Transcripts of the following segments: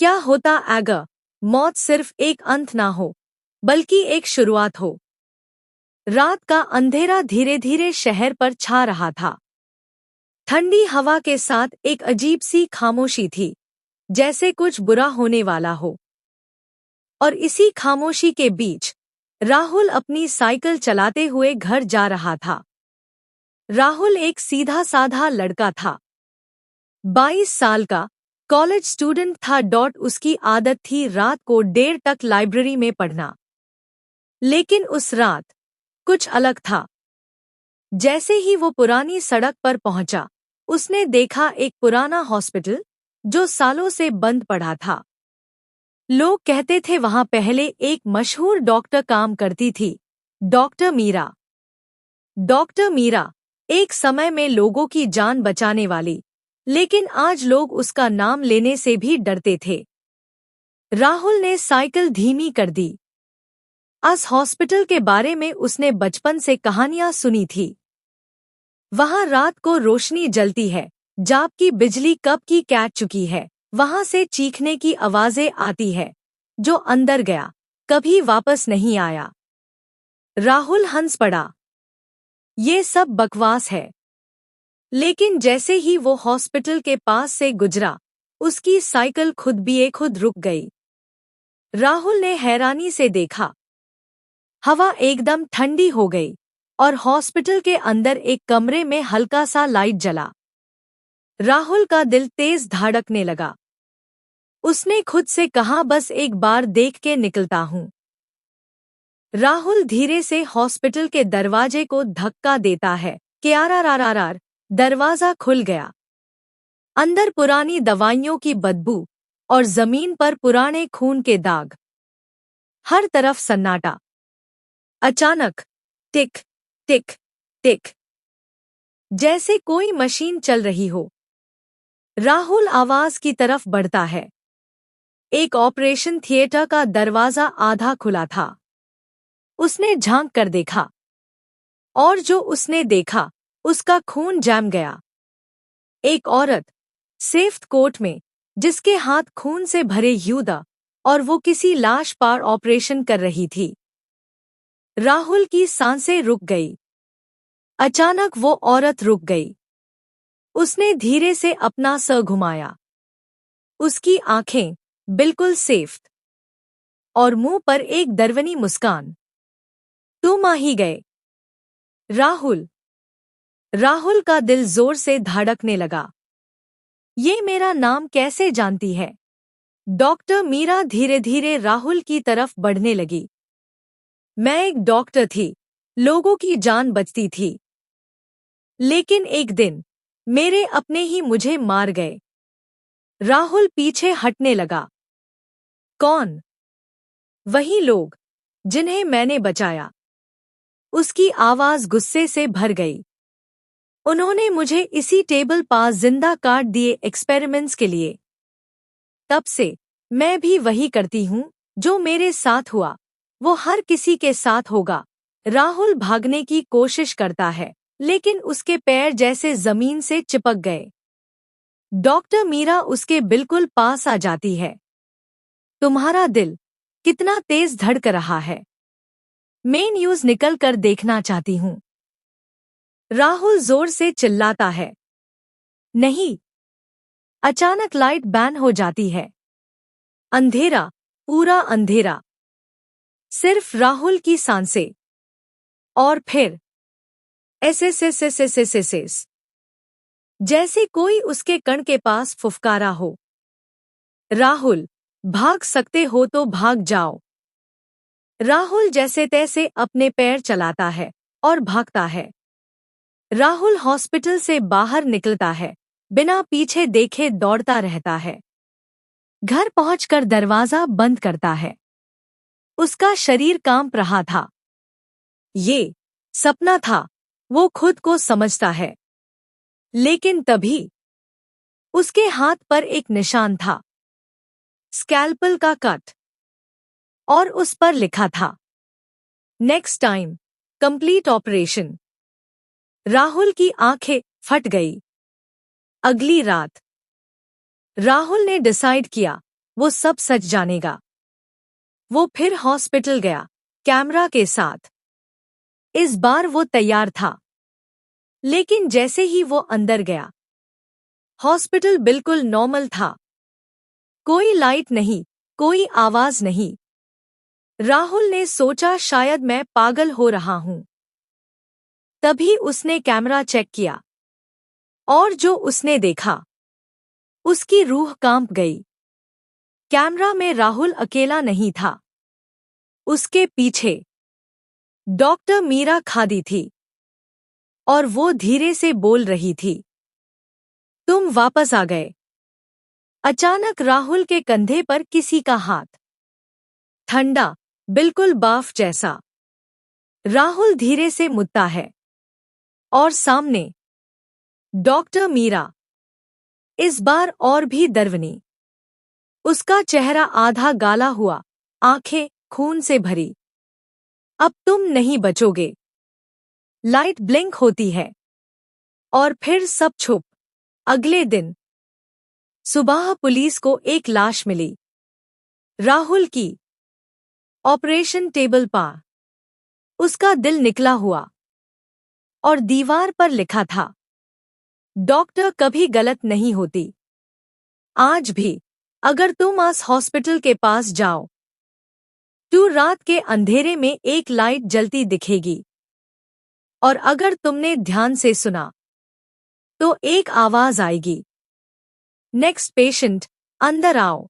क्या होता अगर मौत सिर्फ एक अंत ना हो, बल्कि एक शुरुआत हो। रात का अंधेरा धीरे धीरे शहर पर छा रहा था। ठंडी हवा के साथ एक अजीब सी खामोशी थी, जैसे कुछ बुरा होने वाला हो। और इसी खामोशी के बीच राहुल अपनी साइकिल चलाते हुए घर जा रहा था। राहुल एक सीधा साधा लड़का था, 22 साल का कॉलेज स्टूडेंट था। उसकी आदत थी रात को देर तक लाइब्रेरी में पढ़ना। लेकिन उस रात कुछ अलग था। जैसे ही वो पुरानी सड़क पर पहुंचा, उसने देखा एक पुराना हॉस्पिटल जो सालों से बंद पड़ा था। लोग कहते थे वहां पहले एक मशहूर डॉक्टर काम करती थी, डॉक्टर मीरा। डॉक्टर मीरा एक समय में लोगों की जान बचाने वाली, लेकिन आज लोग उसका नाम लेने से भी डरते थे। राहुल ने साइकिल धीमी कर दी। इस हॉस्पिटल के बारे में उसने बचपन से कहानियां सुनी थी। वहां रात को रोशनी जलती है, जबकि बिजली कब की कैट चुकी है। वहां से चीखने की आवाजें आती है। जो अंदर गया कभी वापस नहीं आया। राहुल हंस पड़ा। ये सब बकवास है। लेकिन जैसे ही वो हॉस्पिटल के पास से गुजरा, उसकी साइकिल खुद रुक गई। राहुल ने हैरानी से देखा। हवा एकदम ठंडी हो गई और हॉस्पिटल के अंदर एक कमरे में हल्का सा लाइट जला। राहुल का दिल तेज धड़कने लगा। उसने खुद से कहा, बस एक बार देख के निकलता हूं। राहुल धीरे से हॉस्पिटल के दरवाजे को धक्का देता है कि आर दरवाजा खुल गया। अंदर पुरानी दवाइयों की बदबू और जमीन पर पुराने खून के दाग। हर तरफ सन्नाटा। अचानक टिक टिक टिक, जैसे कोई मशीन चल रही हो। राहुल आवाज की तरफ बढ़ता है। एक ऑपरेशन थिएटर का दरवाजा आधा खुला था। उसने झांक कर देखा, और जो उसने देखा उसका खून जम गया। एक औरत सेफ्ट कोट में, जिसके हाथ खून से भरे युद्ध, और वो किसी लाश पर ऑपरेशन कर रही थी। राहुल की सांसें रुक गई। अचानक वो औरत रुक गई। उसने धीरे से अपना सर घुमाया। उसकी आंखें बिल्कुल सेफ और मुंह पर एक दरवनी मुस्कान। तुम आ ही गए, राहुल। राहुल का दिल जोर से धड़कने लगा। ये मेरा नाम कैसे जानती है? डॉक्टर मीरा धीरे धीरे राहुल की तरफ बढ़ने लगी। मैं एक डॉक्टर थी, लोगों की जान बचती थी। लेकिन एक दिन मेरे अपने ही मुझे मार गए। राहुल पीछे हटने लगा। कौन? वही लोग जिन्हें मैंने बचाया। उसकी आवाज गुस्से से भर गई। उन्होंने मुझे इसी टेबल पास जिंदा काट दिए एक्सपेरिमेंट्स के लिए। तब से मैं भी वही करती हूँ। जो मेरे साथ हुआ वो हर किसी के साथ होगा। राहुल भागने की कोशिश करता है, लेकिन उसके पैर जैसे जमीन से चिपक गए। डॉक्टर मीरा उसके बिल्कुल पास आ जाती है। तुम्हारा दिल कितना तेज धड़क रहा है? मैं न्यूज़ निकल कर देखना चाहती हूँ। राहुल जोर से चिल्लाता है। नहीं। अचानक लाइट बैन हो जाती है। अंधेरा, पूरा अंधेरा। सिर्फ राहुल की सांसें। और फिर एस, जैसे कोई उसके कण के पास फुफकारा हो। राहुल, भाग सकते हो तो भाग जाओ। राहुल जैसे तैसे अपने पैर चलाता है और भागता है। राहुल हॉस्पिटल से बाहर निकलता है, बिना पीछे देखे दौड़ता रहता है। घर पहुंचकर दरवाजा बंद करता है। उसका शरीर कांप रहा था। ये सपना था, वो खुद को समझता है। लेकिन तभी उसके हाथ पर एक निशान था, स्कैल्पल का कट, और उस पर लिखा था, next time complete operation. Rahul की आंखें फट गई। अगली रात राहुल ने डिसाइड किया, वो सब सच जानेगा। वो फिर हॉस्पिटल गया, कैमरा के साथ। इस बार वो तैयार था। लेकिन जैसे ही वो अंदर गया, हॉस्पिटल बिल्कुल नॉर्मल था। कोई लाइट नहीं, कोई आवाज नहीं। राहुल ने सोचा शायद मैं पागल हो रहा हूं। तभी उसने कैमरा चेक किया, और जो उसने देखा, उसकी रूह कांप गई। कैमरा में राहुल अकेला नहीं था। उसके पीछे डॉक्टर मीरा खड़ी थी, और वो धीरे से बोल रही थी, तुम वापस आ गए। अचानक राहुल के कंधे पर किसी का हाथ, ठंडा, बिल्कुल बाफ जैसा। राहुल धीरे से मुड़ता है, और सामने डॉक्टर मीरा, इस बार और भी डरवनी। उसका चेहरा आधा गाला हुआ, आंखें खून से भरी। अब तुम नहीं बचोगे। लाइट ब्लिंक होती है, और फिर सब चुप। अगले दिन सुबह पुलिस को एक लाश मिली, राहुल की, ऑपरेशन टेबल पर। उसका दिल निकला हुआ, और दीवार पर लिखा था, डॉक्टर कभी गलत नहीं होती। आज भी अगर तुम आज हॉस्पिटल के पास जाओ, तो रात के अंधेरे में एक लाइट जलती दिखेगी। और अगर तुमने ध्यान से सुना, तो एक आवाज आएगी, नेक्स्ट पेशेंट, अंदर आओ।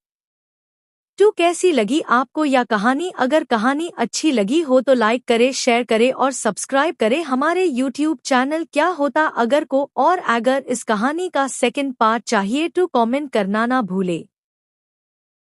तो कैसी लगी आपको यह कहानी? अगर कहानी अच्छी लगी हो तो लाइक करें, शेयर करें और सब्सक्राइब करें हमारे यूट्यूब चैनल क्या होता अगर को। और अगर इस कहानी का सेकंड पार्ट चाहिए तो कमेंट करना ना भूले।